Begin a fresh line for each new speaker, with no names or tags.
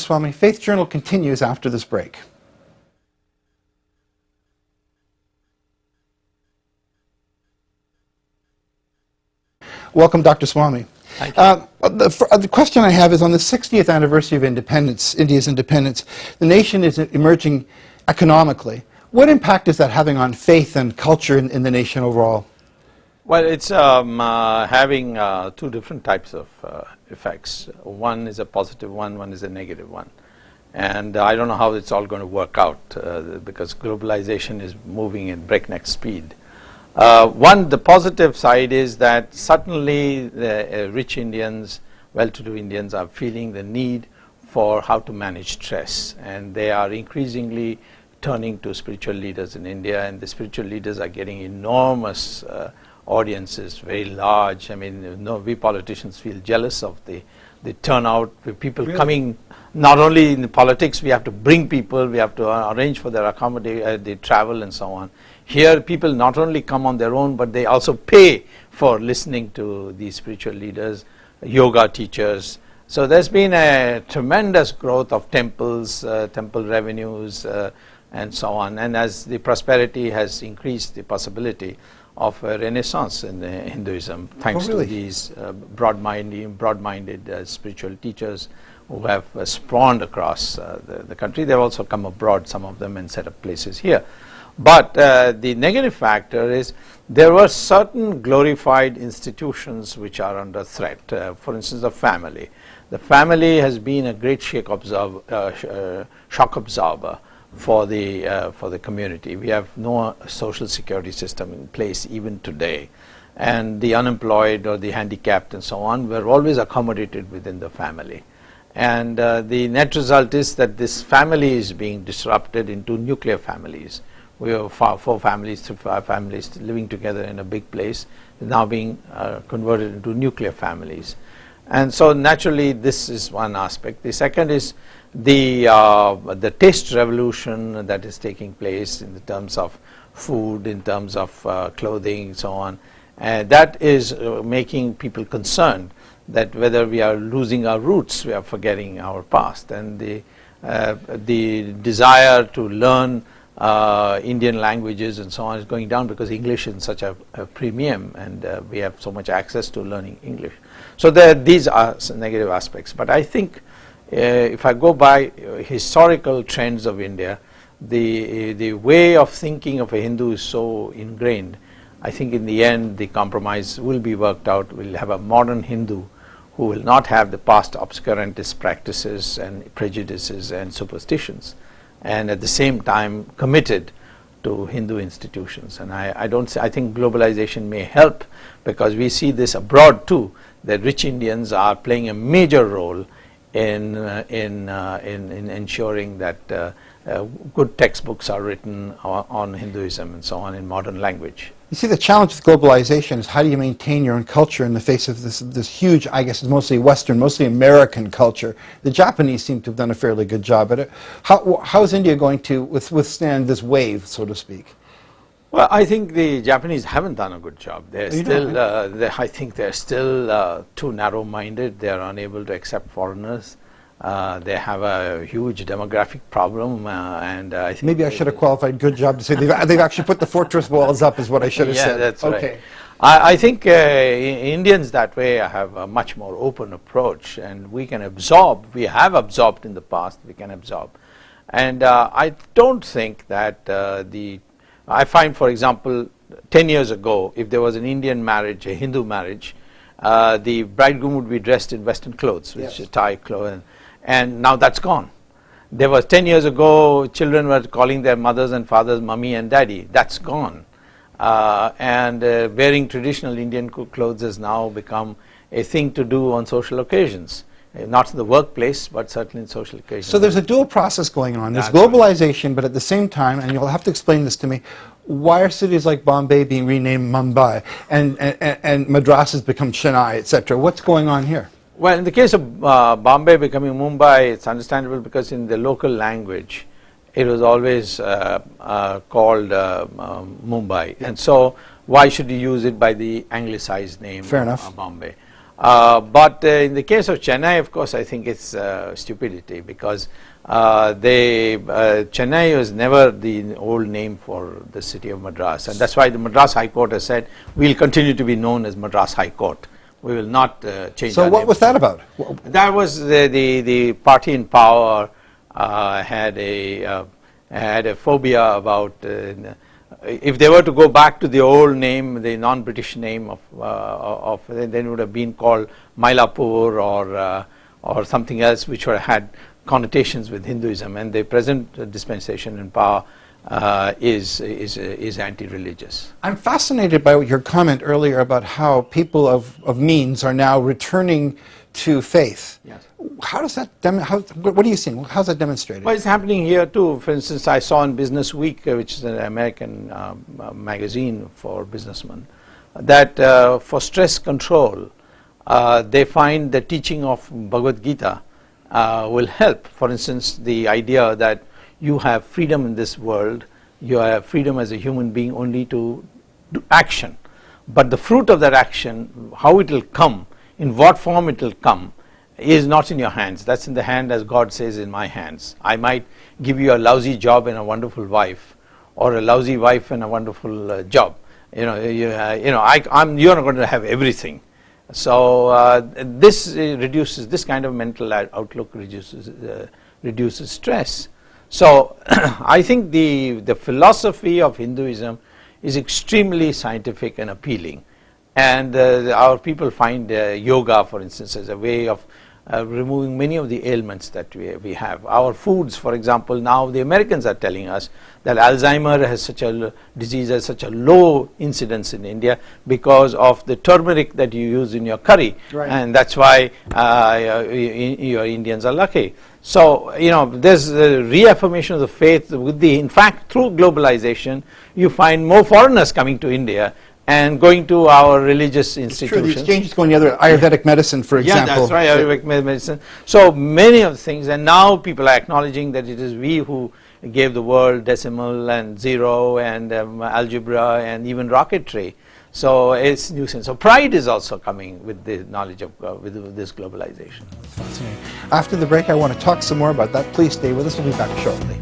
Swamy, Faith Journal continues after this break. Welcome, Dr. Swamy.
Thank you.
The question I have is on the 60th anniversary of independence, India's independence, the nation is emerging economically. What impact is that having on faith and culture in the nation overall?
Well, it's having two different types of effects. One is a positive one, one is a negative one. And I don't know how it's all going to work out because globalization is moving at breakneck speed. The positive side is that suddenly the rich Indians, well-to-do Indians are feeling the need for how to manage stress, and they are increasingly turning to spiritual leaders in India, and the spiritual leaders are getting enormous audiences, very large. I mean, we politicians feel jealous of the turnout, with people coming. Not only in politics, we have to bring people, we have to arrange for their accommodation, the travel and so on. Here, people not only come on their own, but they also pay for listening to these spiritual leaders, yoga teachers. So there's been a tremendous growth of temples, temple revenues, and so on. And as the prosperity has increased, the possibility of a renaissance in Hinduism, thanks to these broad-minded spiritual teachers who have spawned across the country. They've also come abroad, some of them, and set up places here. But the negative factor is there were certain glorified institutions which are under threat. For instance, the family. The family has been a great shock absorber for the community. We have no social security system in place even today, and the unemployed or the handicapped and so on were always accommodated within the family. And the net result is that this family is being disrupted into nuclear families. We have four families to five families living together in a big place, now being converted into nuclear families. And so naturally this is one aspect. The second is the taste revolution that is taking place in the terms of food, in terms of clothing and so on. That is making people concerned that whether we are losing our roots, we are forgetting our past. And the desire to learn Indian languages and so on is going down because English is such a premium, and we have so much access to learning English. So these are some negative aspects. But I think if I go by historical trends of India, the way of thinking of a Hindu is so ingrained. I think in the end the compromise will be worked out. We'll have a modern Hindu who will not have the past obscurantist practices and prejudices and superstitions, and at the same time committed to Hindu institutions. And I think globalization may help, because we see this abroad too, that rich Indians are playing a major role in ensuring that good textbooks are written on Hinduism and so on in modern language.
You see, the challenge with globalization is how do you maintain your own culture in the face of this huge, I guess it's mostly Western, mostly American culture. The Japanese seem to have done a fairly good job at it. How is India going to withstand this wave, so to speak?
Well, I think the Japanese haven't done a good job. They're still, I think they're still too narrow-minded. They're unable to accept foreigners. They have a huge demographic problem, and I think
maybe I should have qualified good job to say they've actually put the fortress walls up, is what I should have said.
Yeah, that's right. I think Indians that way have a much more open approach, and we can absorb. We have absorbed in the past. We can absorb, and I don't think that I find, for example, 10 years ago, if there was an Indian marriage, a Hindu marriage, the bridegroom would be dressed in Western clothes, which is Thai clothes. And now that's gone. There was 10 years ago, children were calling their mothers and fathers mummy and daddy. That's gone. And wearing traditional Indian clothes has now become a thing to do on social occasions. Not in the workplace, but certainly in social occasions.
So there's a dual process going on. There's globalization, but at the same time, and you'll have to explain this to me, why are cities like Bombay being renamed Mumbai and Madras has become Chennai, etc.? What's going on here?
Well, in the case of Bombay becoming Mumbai, it's understandable because in the local language, it was always called Mumbai. And so why should you use it by the anglicized name?
Fair enough.
Bombay? But in the case of Chennai, of course, I think it's stupidity, because Chennai was never the old name for the city of Madras, and that's why the Madras High Court has said we'll continue to be known as Madras High Court. We will not change.
So
our
what
name.
was that about?
That was the party in power had a phobia about if they were to go back to the old name, the non-British name of then it would have been called Mylapore or something else which had connotations with Hinduism, and the present dispensation in power is anti-religious.
I'm fascinated by your comment earlier about how people of means are now returning to faith.
Yes.
How does that what are you seeing? How's that demonstrated?
Well, it's happening here too. For instance, I saw in Business Week, which is an American magazine for businessmen, that for stress control, they find the teaching of Bhagavad Gita will help. For instance, the idea that you have freedom in this world, you have freedom as a human being only to do action. But the fruit of that action, how it will come, in what form it will come, is not in your hands. That's in the hand, as God says, in my hands. I might give you a lousy job and a wonderful wife, or a lousy wife and a wonderful job. You're not going to have everything. So this reduces, this kind of mental outlook reduces stress. So I think the philosophy of Hinduism is extremely scientific and appealing, and our people find yoga, for instance, as a way of removing many of the ailments that we have. Our foods, for example, now the Americans are telling us that Alzheimer has has such a low incidence in India because of the turmeric that you use in your curry,
right.
And that's why your Indians are lucky. So there's a reaffirmation of the faith in fact, through globalization, you find more foreigners coming to India and going to our religious institutions.
True, the exchange is going the other way. Ayurvedic medicine, for example.
Yeah, that's right, Ayurvedic medicine. So many of the things, and now people are acknowledging that it is we who gave the world decimal and zero and algebra and even rocketry. So it's new sense. So pride is also coming with the knowledge of with this globalization.
Fascinating. After the break, I want to talk some more about that. Please stay with us. We'll be back shortly.